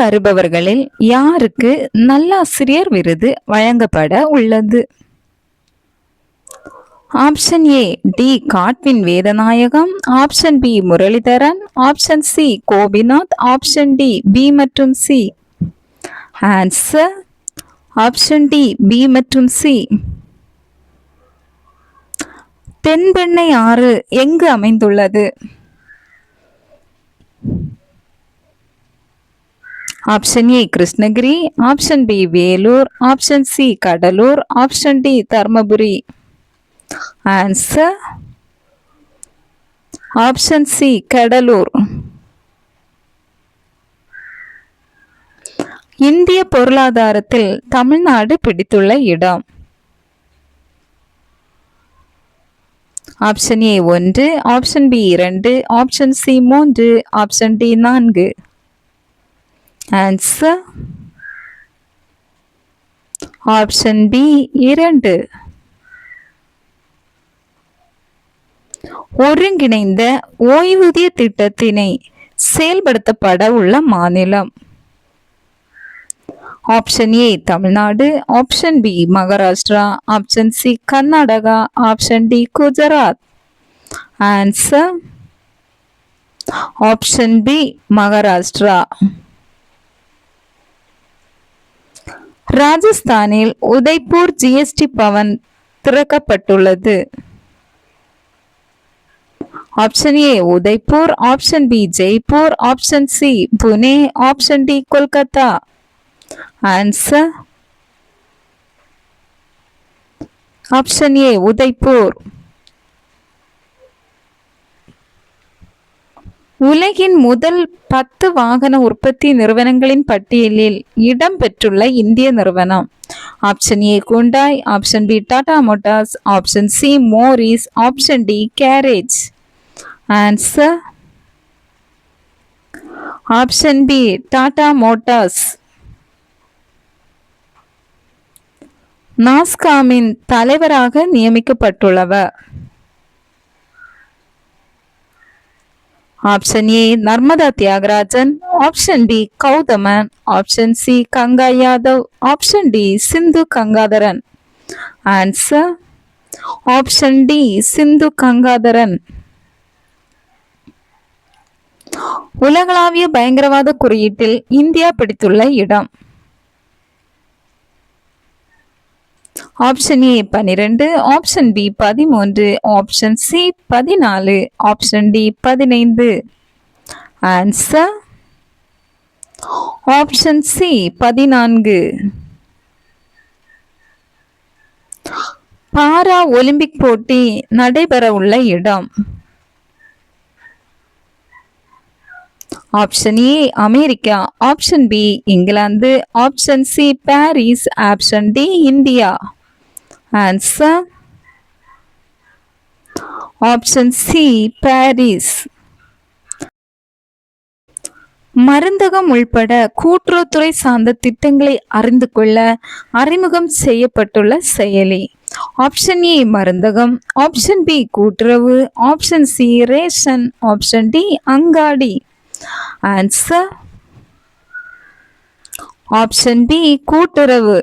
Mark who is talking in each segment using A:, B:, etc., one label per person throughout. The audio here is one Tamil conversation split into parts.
A: பின்வருபவர்களில் யாருக்கு நல்லாசிரியர் விருது வழங்கப்பட உள்ளது? Option A D Godwin Vedanayagam, option B Muralidharan, option C Gopinath, option D B மற்றும் C. Answer option D B மற்றும் சி. தென்பெண்ணை ஆறு எங்கு அமைந்துள்ளது? Option A Krishnagiri, option B Vellore, option C Cuddalore, option D Dharmapuri. Answer option C Cuddalore. இந்திய பொருளாதாரத்தில் தமிழ்நாடு பிடித்துள்ள இடம்? Option A 1, option B 2, option C 3, option D 4. Answer option B 2. ஒருங்கிணைந்த ஓய்வூதிய திட்டத்தினை செயல்படுத்தப்பட உள்ள மாநிலம்? Option A Tamil Nadu, option B Maharashtra, option C Karnataka, option D Gujarat. Answer option B Maharashtra. ராஜஸ்தானில் உதய்பூர் ஜிஎஸ்டி பவன் திறக்கப்பட்டுள்ளது. Option A Udaipur, option B Jaipur, option C Pune, option D Kolkata. Answer option A Udaipur. உலகின் முதல் 10 வாகன உற்பத்தி நிறுவனங்களின் பட்டியலில் இடம் பெற்றுள்ள இந்திய நிறுவனம்? Option A Hyundai, option B Tata Motors, option C Morris, option D garage. Answer option B Tata Motors. நாஸ்காமின் தலைவராக நியமிக்கப்பட்டுள்ளவர்? Option A Narmada Thyagarajan, option B Gowthaman, option C Ganga Yadav, option D Sindhu Gangadharan. Answer option D Sindhu Gangadharan. உலகளாவிய பயங்கரவாத குறியீட்டில் இந்தியா பிடித்துள்ள இடம்? Option A 12, option B 13, option C 14, option D 15. Answer option C 14. Para Olympic போட்டி நடைபெற உள்ள இடம்? Option A America, option B England, option C Paris, option D India. Answer option C Paris. மருந்தகம் உள்பட கூட்டுறவுத்துறை சார்ந்த திட்டங்களை அறிந்து கொள்ள அறிமுகம் செய்யப்பட்டுள்ள செயலி? ஆப்ஷன் ஏ மருந்தகம், ஆப்ஷன் பி கூட்டுறவு, option C ration, option D அங்காடி. ஆன்சர் ஆப்ஷன் பி கூட்டுறவு.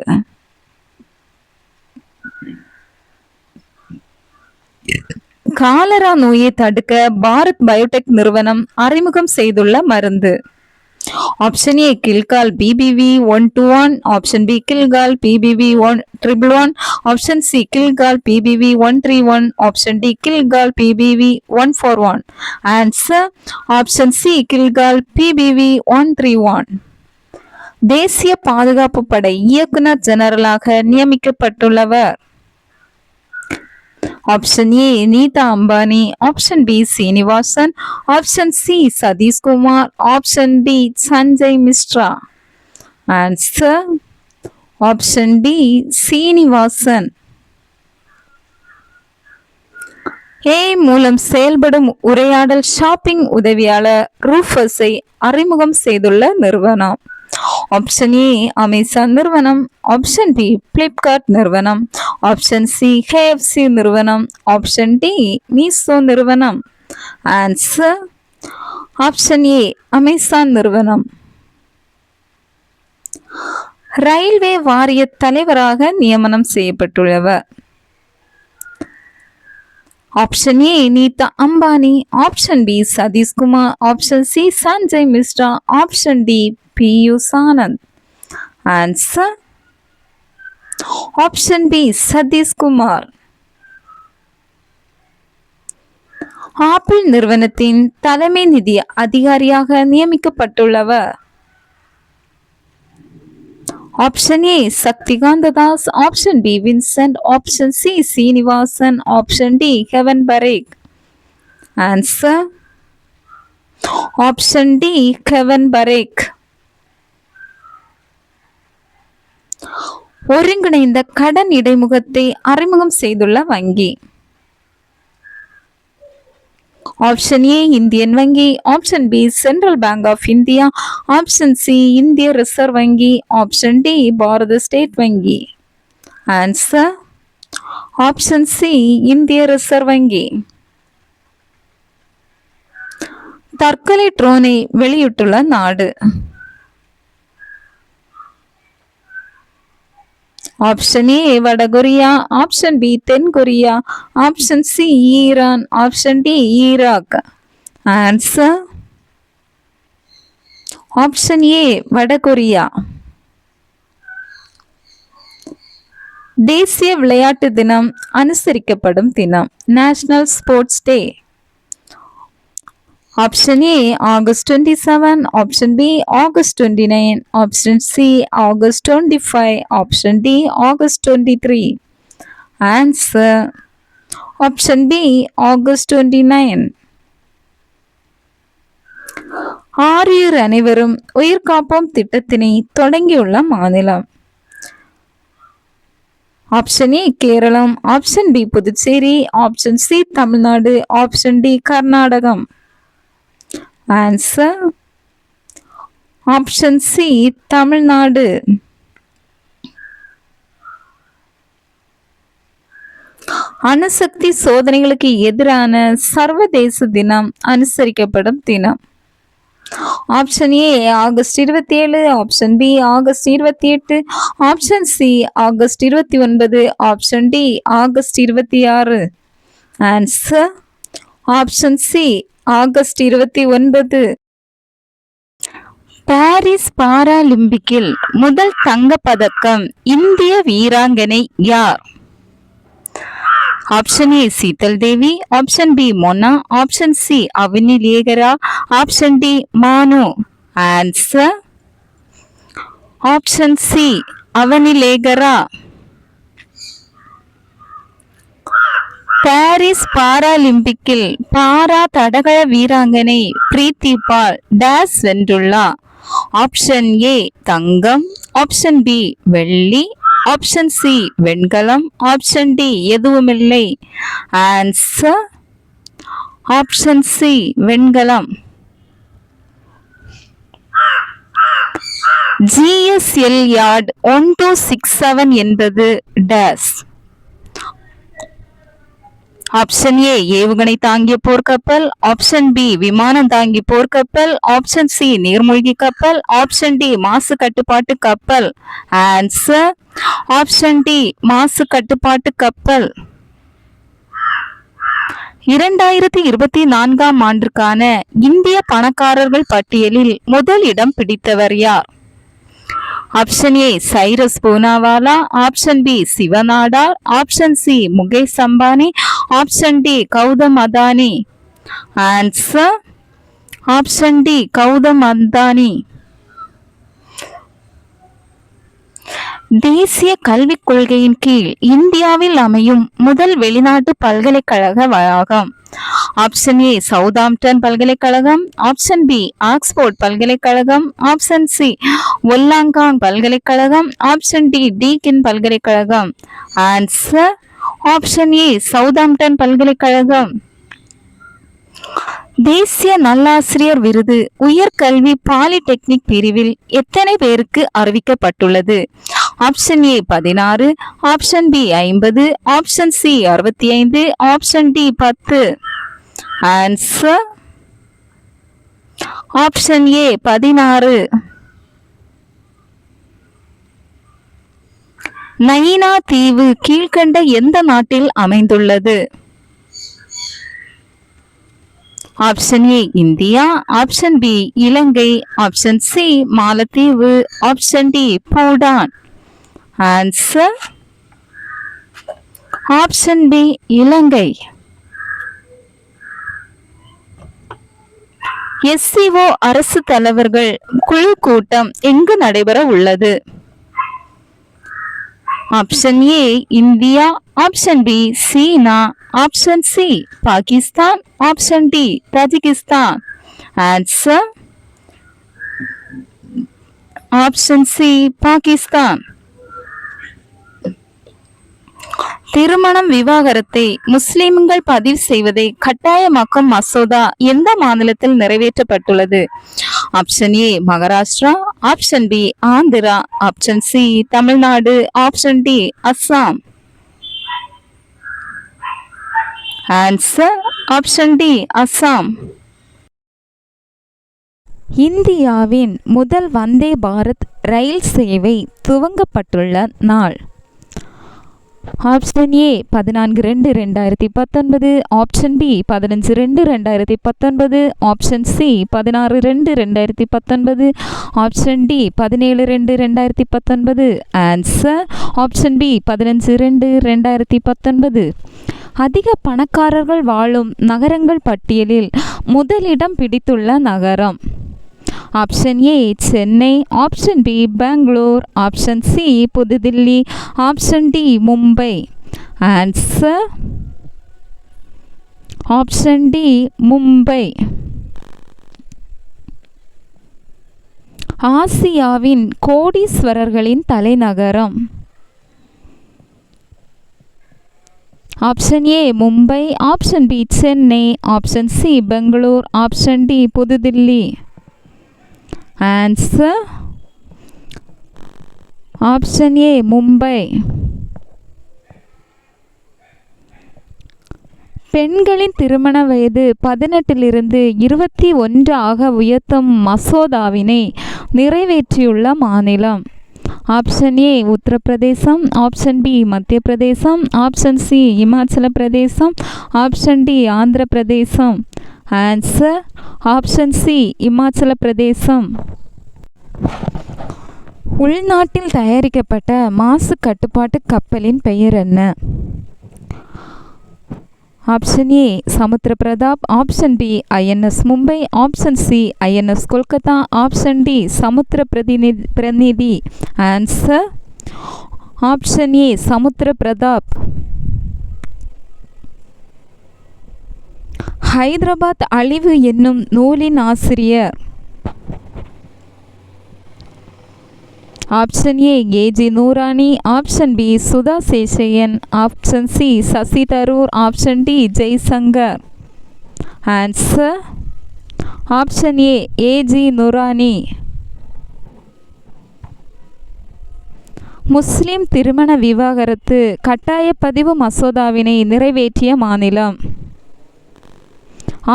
A: காலரா நோயை தடுக்க பாரத் பயோடெக் நிறுவனம் அறிமுகம் செய்துள்ள மருந்து? Option A Hillchol BBV 121, option B Hillchol BBV 111, option C Hillchol BBV 131, option D Hillchol BBV 141. Answer option C Hillchol BBV 131. தேசிய பாதுகாப்பு படை இயக்குனர் ஜெனரலாக நியமிக்கப்பட்டுள்ளவர்? Option A Nita Ambani, option B Srinivasan, option C Satish Kumar, option D Sanjay Mishra. Answer option D Srinivasan. AI மூலம் செயல்படும் உரையாடல் ஷாப்பிங் உதவியாளர் ரூஃபஸை அறிமுகம் செய்துள்ள நிறுவனம்? ஆப்ஷன் ஏ அமேசான் நிறுவனம், ஆப்ஷன் பி பிளிப்கார்ட் நிறுவனம், ஆப்ஷன் சி கேஎஃப்சி நிறுவனம், ஆப்ஷன் டி மீசோ நிறுவனம். ஆன்சர் ஆப்ஷன் ஏ அமேசான் நிறுவனம். ரயில்வே வாரிய தலைவராக நியமனம் செய்யப்பட்டுள்ளவர்? Option A Nita Ambani, option B Satish Kumar, option C Sanjay Mishra, option D Piyush Anand. Answer option B Satishkumar. Apple நிறுவனத்தின் தலைமை நிதி அதிகாரியாக நியமிக்கப்பட்டுள்ளவர்? Option A Shaktikanta Das, option B Vincent, option C Srinivasan, option D Kevan Parekh. Answer option D Kevan Parekh. ஒருங்கிணைந்த கடன் இடைமுகத்தை அறிமுகம் செய்துள்ள வங்கி? ஆப்ஷன் ஏ இந்தியன் வங்கி, option B Central Bank of India, option C இந்திய ரிசர்வ் வங்கி, ஆப்ஷன் டி பாரத ஸ்டேட் வங்கி. ஆன்சர் ஆப்ஷன் சி இந்திய ரிசர்வ் வங்கி. தற்கொலை ட்ரோனை வெளியிட்டுள்ள நாடு? ஆப்ஷன் ஏ வடகொரியா, ஆப்ஷன் பி தென்கொரியா, option C Iran, option D Iraq. Answer option A வடகொரியா. தேசிய விளையாட்டு தினம் அனுசரிக்கப்படும் தினம்? National sports day. Option A August 27, option B August 29, option C August 25, option D August 23. Answer option B August 29. ஆரியர் அனைவரும் உயிர் காப்போம் திட்டத்தினை தொடங்கியுள்ள மாநிலம்? Option A Keralam, option B Puducherry, option C Tamil Nadu, option D Karnatakam. Answer option C Tamil Nadu. அணுசக்தி சோதனைகளுக்கு எதிரான சர்வதேச தினம் அனுசரிக்கப்படும் தினம்? Option A August 27, option B August 28, option C August 29, option D August 26. Answer option C August 29. Paris பாராலிம்பிக்கில் முதல் தங்கப் பதக்கம் இந்திய வீராங்கனை யார்? Option A Sheetal Devi, option B Mona, option C Avani Lekhara, option D Manu. Answer option C Avani Lekhara. Paris பாராலிம்பிக்கில் பாரா தடகள வீராங்கனை பிரீத்தி பால் டேஸ் வென்றுள்ளார்? ஆப்ஷன் ஏ தங்கம், ஆப்ஷன் பி வெள்ளி, ஆப்ஷன் சி வெண்கலம், ஆப்ஷன் டி எதுவுமில்லை. ஆன்சர் ஆப்ஷன் சி வெண்கலம். GSL யார்ட் 1267 என்பது டேஸ்? ஆப்ஷன் ஏ ஏவுகணை தாங்கிய போர்க்கப்பல், ஆப்ஷன் பி விமானம் தாங்கி போர்க்கப்பல், ஆப்ஷன் சி நீர்மூழ்கி கப்பல், ஆப்ஷன் டி மாசு கட்டுப்பாட்டு கப்பல். ஆன்சர் ஆப்ஷன் டி மாசு கட்டுப்பாட்டு கப்பல். 2024ஆம் ஆண்டுக்கான இந்திய பணக்காரர்கள் பட்டியலில் முதல் இடம் பிடித்தவர் யார்? Option A Cyrus Poonawalla, option B Shiv Nadar, option C Mukesh Ambani, option D Gautam Adani. Answer option D Gautam Adani. தேசிய கல்விக் கொள்கையின் கீழ் இந்தியாவில் அமையும் முதல் வெளிநாட்டு பல்கலைக்கழக வளாகம்? ஆப்ஷன் ஏ சவுதாம்ப்டன் பல்கலைக்கழகம், ஆப்ஷன் பி ஆக்ஸ்போர்ட் பல்கலைக்கழகம், ஆப்ஷன் சி ஒல்லாங்காங் பல்கலைக்கழகம், ஆப்ஷன் டி டீக்கின் பல்கலைக்கழகம். ஆன்சர் ஆப்ஷன் ஏ சவுதாம்ப்டன் பல்கலைக்கழகம். தேசிய நல்லாசிரியர் விருது உயர்கல்வி பாலிடெக்னிக் பிரிவில் எத்தனை பேருக்கு அறிவிக்கப்பட்டுள்ளது? Option A 16, option B 50, option C 65, option D 10. Answer option A 16. Naina தீவு கீழ்கண்ட எந்த நாட்டில் அமைந்துள்ளது? Option A India, option B Ilangai, option C மாலத்தீவு, option D Bhutan. Answer option B Ilangai. SCO அரசு தலைவர்கள் குழு கூட்டம் எங்கு நடைபெற உள்ளது? Option A India, option B China, option C Pakistan, option D Tajikistan. Answer option C Pakistan. திருமணம் விவாகரத்தை முஸ்லிம்கள் பதிவு செய்வதை கட்டாயமாக்கும் மசோதா எந்த மாநிலத்தில் நிறைவேற்றப்பட்டுள்ளது? Option A Maharashtra, option B Andhra, option C Tamil Nadu, option D Assam. Answer option D Assam. இந்தியாவின் முதல் வந்தே பாரத் ரயில் சேவை துவங்கப்பட்டுள்ள நாள்? Option A 14/2/2019, option B 15/2/2019, option C 16/2/2019, option D 17/2/2019. Answer option B 15/2/2019. அதிக பணக்காரர்கள் வாழும் நகரங்கள் பட்டியலில் முதலிடம் பிடித்துள்ள நகரம்? Option A Chennai, option B Bangalore, option C Pudhu Dilli, option D Mumbai. Answer option D Mumbai. ஆசியாவின் கோடீஸ்வரர்களின் தலைநகரம்? Option A Mumbai, option B Chennai, option C Bangalore, option D Pudhu Dilli. Answer option A Mumbai. பெண்களின் திருமண வயது 18 - 21 ஆக உயர்த்தும் மசோதாவினை நிறைவேற்றியுள்ள மாநிலம்? Option A Uttar Pradesh, option B Madhya Pradesh, option C Himachal Pradesh, option D Andhra Pradesh. Answer option C Himachal பிரதேசம். உள்நாட்டில் தயாரிக்கப்பட்ட மாசு கட்டுப்பாட்டு கப்பலின் பெயர் என்ன? Option A Samudra Pratap, option B INS Mumbai, option C INS Kolkata, option D Samudra Pratinidhi. Answer option A Samudra Pratap. Hyderabad அழிவு என்னும் நூலின் ஆசிரியர்? Option A AG Noorani, option B Sudha Seshaiyan, option C Shashi Tharoor, option D Jaishankar. Answer option A AG Noorani. முஸ்லிம் திருமண விவாகரத்து கட்டாயப்பதிவு மசோதாவினை நிறைவேற்றிய மாநிலம்?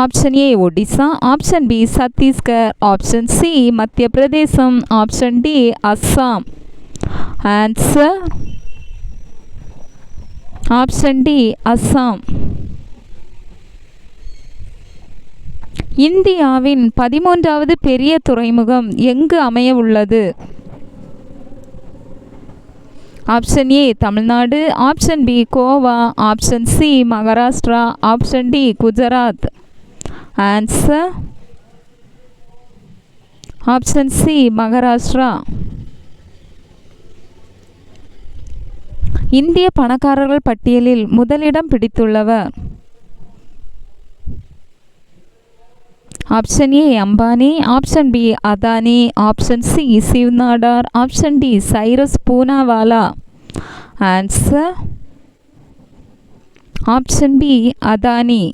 A: Option A Odisha, option B Chhattisgarh, option C Madhya Pradesh, option D Assam. Answer option D Assam. இந்தியாவின் 13வது பெரிய துறைமுகம் எங்கு அமைய உள்ளது? Option A Tamil Nadu, option B Goa, option C Maharashtra, option D Gujarat. Answer option C Maharashtra. இந்திய பணக்காரர்கள் பட்டியலில் முதலிடம் பிடித்துள்ளவர்? Option A Ambani, option B Adani, option C Shiv Nadar, option D Cyrus Poonawalla. Answer option B Adani.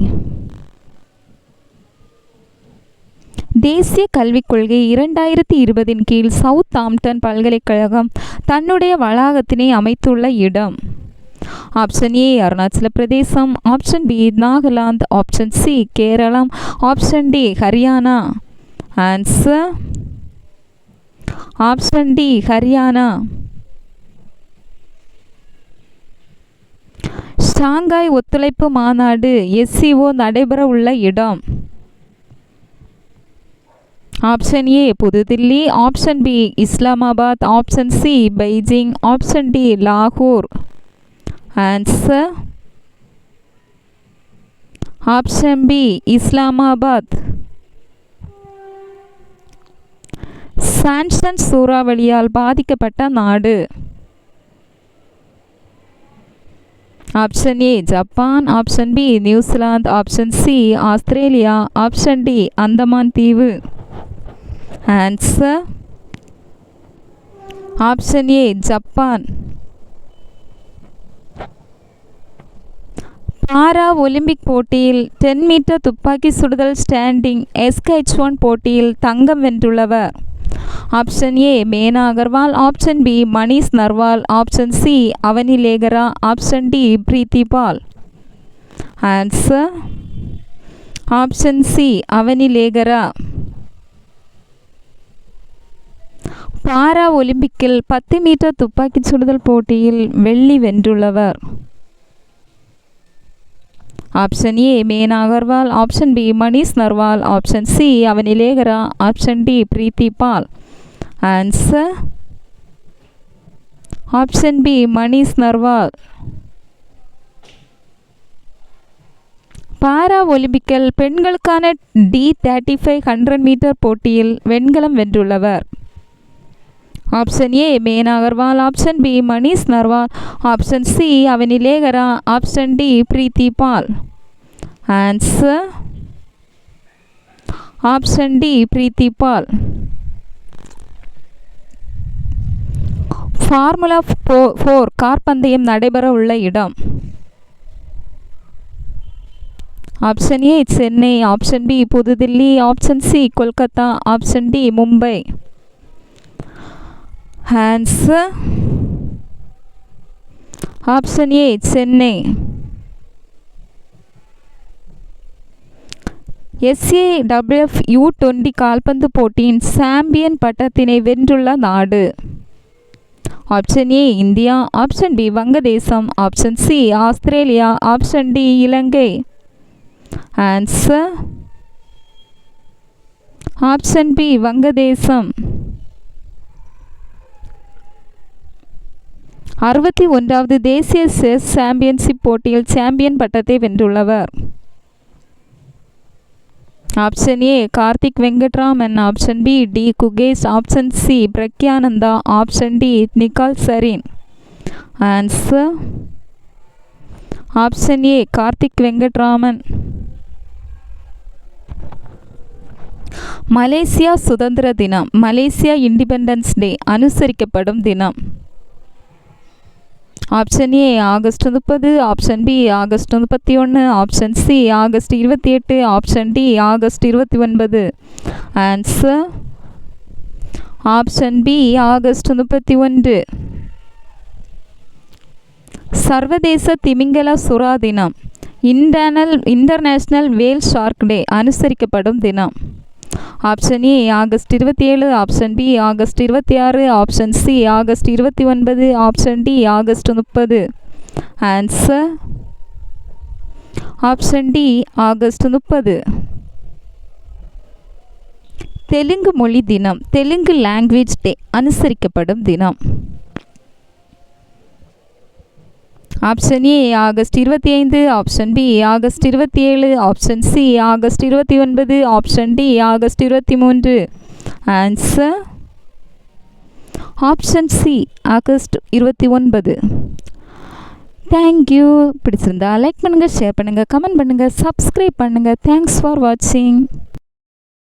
A: தேசிய கல்விக் கொள்கை 2020 கீழ் சவுத் ஆம்ப்டன் பல்கலைக்கழகம் தன்னுடைய வளாகத்தினை அமைத்துள்ள இடம்? Option A Arunachal Pradesh, option B Nagaland, option C Keralam, option D Haryana. Answer option D Haryana. Shanghai ஒத்துழைப்பு மாநாடு SCO நடைபெற உள்ள இடம். Option A Pudhu Dilli, option B Islamabad, option C Beijing, option D லாகூர். Answer option B Islamabad. Shanshan சூறாவளியால் பாதிக்கப்பட்ட நாடு. Option A Japan, option B New Zealand, option C Australia, option D Andaman தீவு. Answer option A Japan. Para Olympic போட்டியில் 10 மீட்டர் துப்பாக்கி சுடுதல் ஸ்டாண்டிங் SH1 போட்டியில் தங்கம் வென்றுள்ளவர். Option A Mena Agarwal, option B Manish Narwal, option C Avani Lekhara, option D Preethi Pal. Answer option C Avani Lekhara. Para ஒலிம்பிக்கில் 10 மீட்டர் துப்பாக்கி சுடுதல் போட்டியில் வெள்ளி வென்றுள்ளவர். Option A Mena Agarwal, option B Manish Narwal, option C Avani Lekhara, option D Preethi Pal. Answer option B Manish Narwal. Para ஒலிம்பிக்கில் பெண்களுக்கான D35 100 மீட்டர் போட்டியில் வெண்கலம் வென்றுள்ளவர். Option A Mena Agarwal, option B Manish Narwal, option C Avani Lekhara, option D Preethi Pal. Answer option D Preethi Pal. Formula 4 car பந்தயம் நடைபெற உள்ள இடம். Option A Chennai, option B Pudhu Dilli, option C Kolkata, option D Mumbai. Answer option A Chennai. SAWF U20 கால்பந்து போட்டியின் சாம்பியன் பட்டத்தினை வென்றுள்ள நாடு. Option A India, option B Vangadesam, option C Australia, option D Ilangai. Answer option B Vangadesam. 61வது தேசிய செஸ் சாம்பியன்ஷிப் போட்டியில் சாம்பியன் பட்டத்தை வென்றுள்ளவர். Option A Karthik Venkataraman, option B D Gukesh, option C Praggnanandhaa, option D Nihal Sarin. Answer option A Karthik Venkataraman. Malaysia சுதந்திர தினம், மலேசியா இண்டிபெண்டன்ஸ் டே அனுசரிக்கப்படும் தினம். Option A August 30, option B August 31, option C August 28, option D August 29. Answer option B August 31. சர்வதேச திமிங்கல சுறா தினம், இன்டர்நேஷனல் வேல் ஷார்க் டே அனுசரிக்கப்படும் தினம். Option A August 27, option B August 26, option C August 29, option D August 30. Answer option D August 30. Telugu மொழி தினம், தெலுங்கு லாங்குவேஜ் டே அனுசரிக்கப்படும் தினம். Option A August 25, option B August 27, option C August 29, option D August 23. Answer option C August 29. Thank you. பிடிச்சிருந்தா லைக் பண்ணுங்கள், ஷேர் பண்ணுங்கள், கமெண்ட் பண்ணுங்கள், சப்ஸ்கிரைப் பண்ணுங்கள். தேங்க்ஸ் ஃபார் வாட்சிங்.